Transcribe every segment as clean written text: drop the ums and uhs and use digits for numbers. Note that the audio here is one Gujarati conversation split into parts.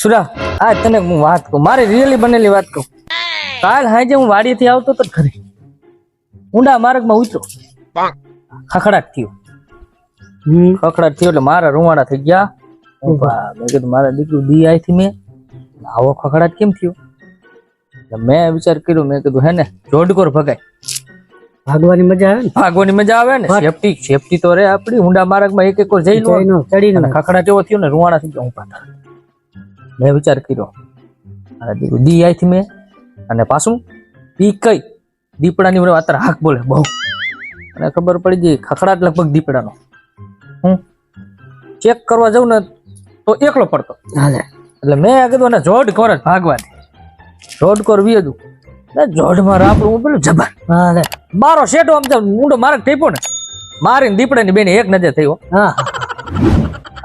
સુરા આ તને હું વાત કહું, મારી રિયલી બનેલી વાત કહું. કાલ હાજે હું વાડીએથી આવતો તો ખરી, ઊંડા માર્ગમાં ઉતરો, ખખડાટ થયો એટલે મારા રૂવાડા થઈ ગયા. મેં કીધું મારા દીકરું દી આઈથી મેં આવો ખખડાટ કેમ થયો? મેં વિચાર કર્યો, મેં કીધું હે ને જોડકોર ભગાય, ભાગવાની મજા આવે ને, ભાગવાની મજા આવે ને. સેફટી તો રે આપડી. ઊંડા માર્ગમાં એક એક જઈ લો, ચડીને ખખડાટ એવો થયો ને રૂવાડા થઈ ગયા. હું પાછા મેં વિચાર કર્યો મારા દીકરું દી આઈથી મેં, અને પાછું ઈ કઈ દીપડાની અત્યારે હાક બોલે બહુ, અને ખબર પડી ગઈ ખખડાટ લગભગ દીપડાનો. હું ચેક કરવા જાઉં ને તો એકલો પડતો, એટલે મેં કીધું ને જોડ કોર જ ભાગવાની. જોડ કોર વીધું જોડમાં રાપડું હું પેલું જબર મારો શેઠો આમ ઊંડો માર્ગ ટેપ્યો ને, મારીને દીપડાની બેને એક નજર થયો,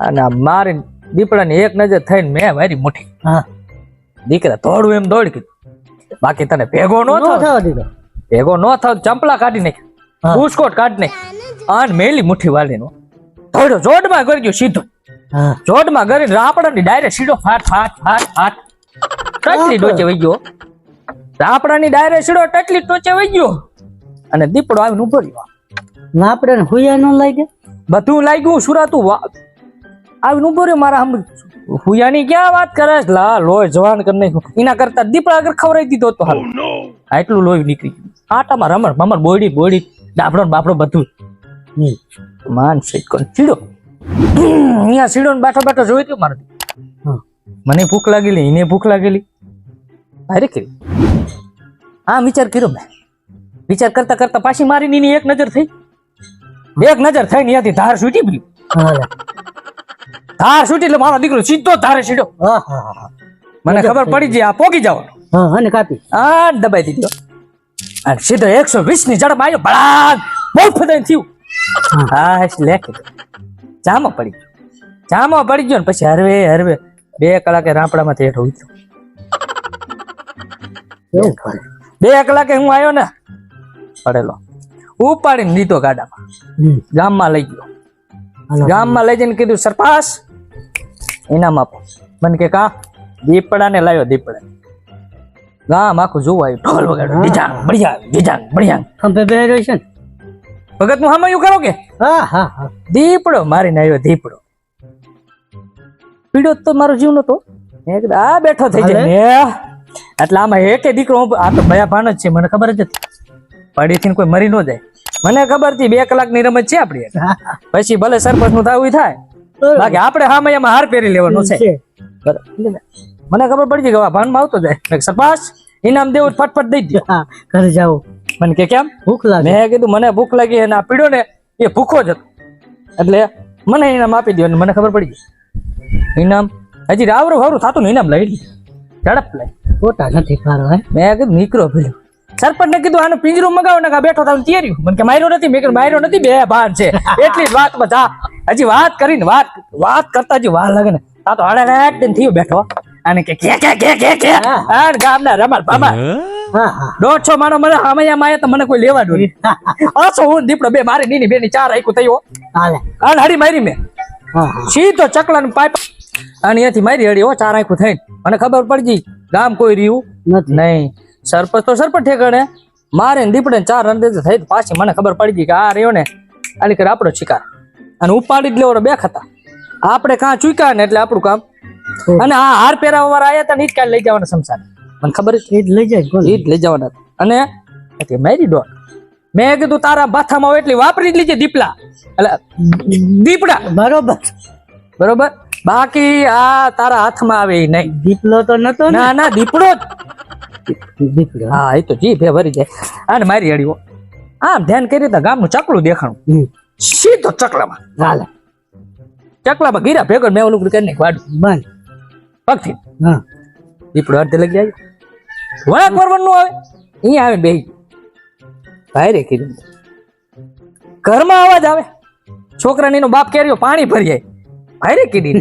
અને મારીને દીપડાની એક નજર થઈને મેં મારી મુઠ્ઠી. દીકરા દોડું એમ દોડ કીધું, બાકી તને ભેગો ન થવા દીધો. ભેગો ન થાવ ચંપલા કાઢી નાખ, બુસ્કોટ કાઢી નાખ, આન મેલી મુઠ્ઠી વાળીનો દોડ્યો, જોડમાં કરી ગયો સીધો. જોડમાં કરીને રાપડાની ડાયરેક્ટ સીધો ફાટ ફાટ ફાટ ફાટ ટચલી ટોચે વહી ગયો. રાપડાની ડાયરેક્ટ સીધો ટચલી ટોચે વહી ગયો, અને દીપડો આવીને ઉભો રહ્યો. આપણે હુયા ન લાગે, બધું લાગ્યું. સુરાતું આવીને ઉભો રહ્યો મારા સામે. હુયાની ક્યાં વાત કરે? લા લોહી જવાન કરી નાખ્યું. એના કરતા દીપડા આગળ ખવડાવી દીધો તો હાલ, આટલું લોહી નીકળી ગયું. આટામાં રમણ મમર બોડી બોડી ડાબડો બાપડો બધું માનસિક ચીડો. અહીંયા સીડો ને બેઠો બેઠો જોઈ તું મારે. મને ભૂખ લાગેલી, એને ભૂખ લાગેલી. અરે કરી હા વિચાર કર્યો મેં. વિચાર કરતા કરતા પાછી મારીને એની એક નજર થઈ. એક નજર થઈ ને ત્યાંથી ધાર છૂટી ગઈ. ધાર છૂટી એટલે મારો દીકરો સીધો ધારે સીડો. મને ખબર પડી જાય આ પોગી જવાનો, અને કાપી આ દબાઈ દીધો, અને સીધો 120 ની ઝડપ આવ્યો. ભડાક બહુ ફદાઈ થયું. હા લે જામો પડી ગયો, જામો પડી ગયો ને પછી હરવે હરવે 2 કલાકે રાપડામાંથી હેઠો ઉતર્યો. 2 કલાકે હું આવ્યો ને પડેલો, ઉપાડીને લીધો ગાડામાં, ગામમાં લઈ ગયો. ગામમાં લઈ જઈને કીધું સરપાસ ઇનામ આપો. મને કે કા દીપડાને લાવ્યો. દીપડા ગામ આખું જોવા આવ્યું, ઢોલ વગાડ્યો, બીજાંગ બળિયાંગ બીજાંગ બળિયાંગ. ખંભે બેહર્યો છે ને ભગત નું હામયું કરો કે દીપડો મારીને આવ્યો. દીપડો પીડો તો મારો જીવ નતો. આ બેઠો થઈ જાય એટલે આમાં એકે દીકરો આ તો ભયા ભાન જ છે. મને ખબર જ હતી પડીથી કોઈ મરી ન જાય. મને ખબર હતી 2 કલાકની રમત છે આપડી, પછી ભલે સરપંચ નું થવું થાય, બાકી આપણે હામયામાં હાર પહેરી લેવાનું છે. મને ખબર પડી ગઈ કે ભાનમાં આવતો જાય. સરપંચ ઇનામ દેવું ફટફટ દઈ દે, ઘરે જાઓ. મને કે કેમ ભૂખ લાગે? મેં કીધું મને ભૂખ લાગી, અને આ પીડ્યો ને એ ભૂખો જ હતો, એટલે મને ઇનામ આપી દો. મને ખબર પડી ગઈ ઇનામ હજી રાવરું હારું થતું ને ઇનામ લઈ ઝડપ લઈ ખોટા નથી મારો. મેં કીધું નીકળો પેલું સરપંચ ને કીધું આને પિંજરું મગાવો ને બેઠો થાવ તૈયારી. મને કે માર્યો નથી. મેં કીધું માર્યો નથી, 2 ભાન છે એટલી જ વાત. બધા હજી વાત કરીને વાત કરતા હજી વાર લાગે ને. આ તો હડે થયું બેઠો, અને કે ગામના રમાડ બાબા 150 માનો મને હામૈયામાં આવ્યા તો મને કોઈ લેવા દો નહીં. હું દીપડો બે મારી નીની બેની 4 આઈકું થયો. હાલ હડી મારી મેં સીધો ચકલાનું પાઇપ, અને અહીંયાથી મારી હડી 4 આઈકું થઈને. મને ખબર પડી ગઈ ગામ કોઈ રહ્યું નહીં. સરપંચ તો સરપંચ ઠેકાણે મારે દીપડે 4 અંદાજ થઈ. પાછી મને ખબર પડી ગઈ કે આ રહ્યો ને આલી કરે આપણો શિકાર, અને ઉપાડી જ લેવાનો 2 હતા. આપણે કાં ચૂક્યા ને એટલે આપણું કામ. અને આ હાર પહેરાવા વાળા આયા હતા ને ઈજ કાલ લઈ જવાના સમસાન. મને ખબર છે ઈજ લઈ જાય, ઈજ લઈ જવાના. અને મારી દોડ મેં કીધું તારા બાથામાં હોય એટલી વાપરી જ લીજે દીપલા, એટલે દીપડા બરોબર બરોબર. બાકી આ તારા હાથમાં આવે નહીં. દીપલો તો નતો. ના ના દીપડો જ. હા એ તો જીભ ભરી જાય. અને મારી અડીઓ આમ ધ્યાન કરી તો ગામનું ચકલું દેખાણું, સીધો ચકલામાં હાલે. ચકલામાં ગીરા ભેગો મેં ઓલું કરી નાખ વાડું બંધ પગથી. દીપડો અડધે લગી આવ્યો. વળાક વરવાનું આવે અહીંયા આવે બે ભાઈ રે કીધું. ઘરમાં અવાજ આવે, છોકરાની નો બાપ કેર્યો પાણી ભરી જાય. ભાઈ રે કીધી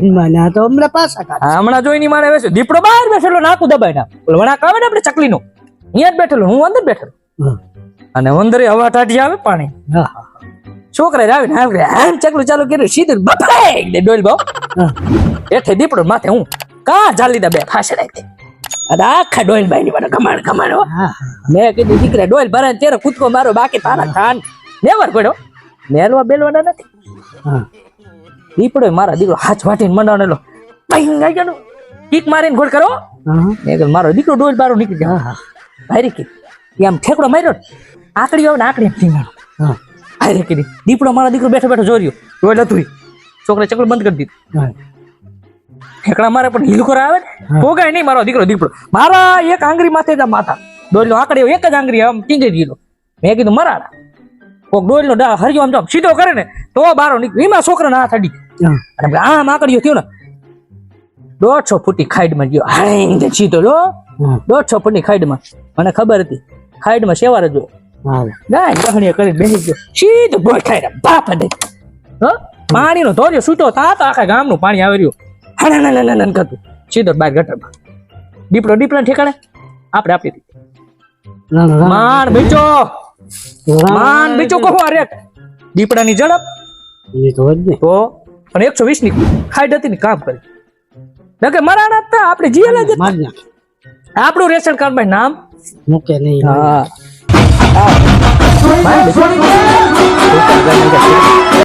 તો હમણાં પાછા હમણાં જોઈને મારે બેસો. દીપડો બહાર બેઠેલો નાકું દબાઈ ના વળાક આવે ને આપણે ચકલીનો, અહીંયા જ બેઠેલો, હું અંદર બેઠેલો. અને અંદરે હવા ટાઢી આવે પાણી. છોકરા આવીને આમ ચકલું ચાલુ કર્યું, સીધું બફાઈ ડોલ ભાવ હેઠે દીપડો માથે હું કા જાલી દા બે ફાસડાય તે અરે આખા ડોઈલ બાઈ ની વાળા કમાણ કમાણ હો. હા મેં કીધું દીકરા ડોઈલ ભરાય ત્યારે કૂદકો મારો બાકી તારા ખાન નેવર પડ્યો મેલવા બેલવાના નથી. હા દીપડો મારા દીકરો હાથ વાટીને મંડાવનેલો કીક મારીને ગોળ કરો. હા મેં કીધું મારો દીકરો ડોઈલ બારો નીકળી ગયો. હા ભાઈ કી આમ ઠેકડો માર્યો ને આકડી આવે ને આકડી એમ ઠીંગાણો હા ભાઈ કીધી દીપડો મારા દીકરો બેઠો બેઠો જોર્યો ડોઈલ હતું છોકરા ચકડો બંધ કરી દીધું. હા ઠેકડા મારે પણ હિલકોર આવે ને પોગાય નહીં મારો દીકરો દીપડો મારા એક આંગળી માથે જ માથા ડોઈલનો આકડી એક જ આંગળી આમ ટીંગી દીધો. મેં કીધું મરાડા કોક ડોઈલનો ડા હરિયો આમ સીધો કરે ને તો બારો નીકળી એમાં છોકરાના હાથ અડી હા અને આમ આકડીઓ થયો ને 150 ફૂટની ખાઈડમાં ગયો હાઈ સીધો જો 150 ફૂટની ખાઈડમાં મને ખબર હતી ખાઈડમાં સેવાર જ હા ગાય ગહણીએ કરીને બેસી ગયો સીધો બોય ખાઈ બાપ દે પાણીનો ધોર્યો છૂટો તા તો આખા ગામનું પાણી આવી રહ્યું હણ કરતું સીધો બહાર ગટરમાં દીપડો દીપડા ઠેકાણે આપણે આપી દીધી માન બીચો કહો અરે દીપડાની ઝડપ એ તો જ ને તો પણ 120 ની ખાઈડ હતી ને કામ કરી નકે મરાણા હતા આપણે જીએલા જ માર નાખ આપણું રેશન કાર્ડ માં નામ મૂકે નહીં હા